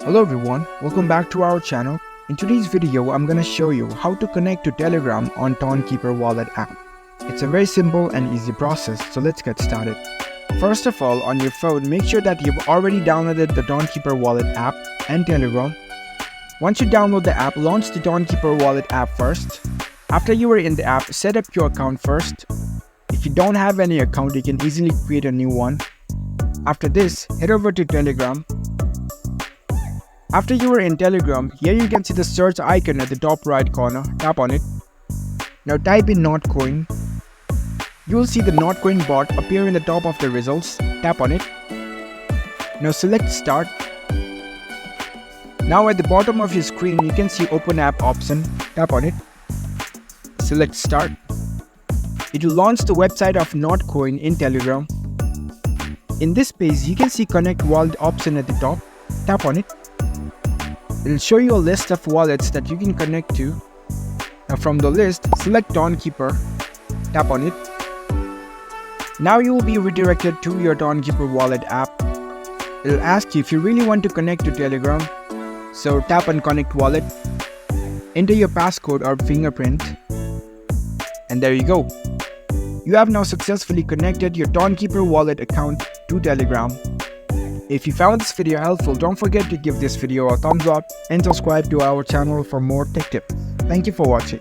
Hello everyone, welcome back to our channel. In today's video, I'm gonna show you how to connect to Telegram on Tonkeeper wallet app. It's a very simple and easy process, so let's get started. First of all, on your phone, make sure that you've already downloaded the Tonkeeper wallet app and Telegram. Once you download the app, launch the Tonkeeper wallet app first. After you are in the app, set up your account first. If you don't have any account, you can easily create a new one. After this, head over to Telegram. After you are in Telegram, here you can see the search icon at the top right corner. Tap on it. Now type in Notcoin. You will see the Notcoin bot appear in the top of the results. Tap on it. Now select Start. Now at the bottom of your screen, you can see Open App option. Tap on it. Select Start. It will launch the website of Notcoin in Telegram. In this page, you can see Connect Wallet option at the top. Tap on it. It will show you a list of wallets that you can connect to. Now from the list, select Tonkeeper. Tap on it. Now you will be redirected to your Tonkeeper wallet app. It will ask you if you really want to connect to Telegram. So tap on Connect Wallet. Enter your passcode or fingerprint. And there you go. You have now successfully connected your Tonkeeper wallet account to Telegram. If you found this video helpful, don't forget to give this video a thumbs up and subscribe to our channel for more tech tips. Thank you for watching.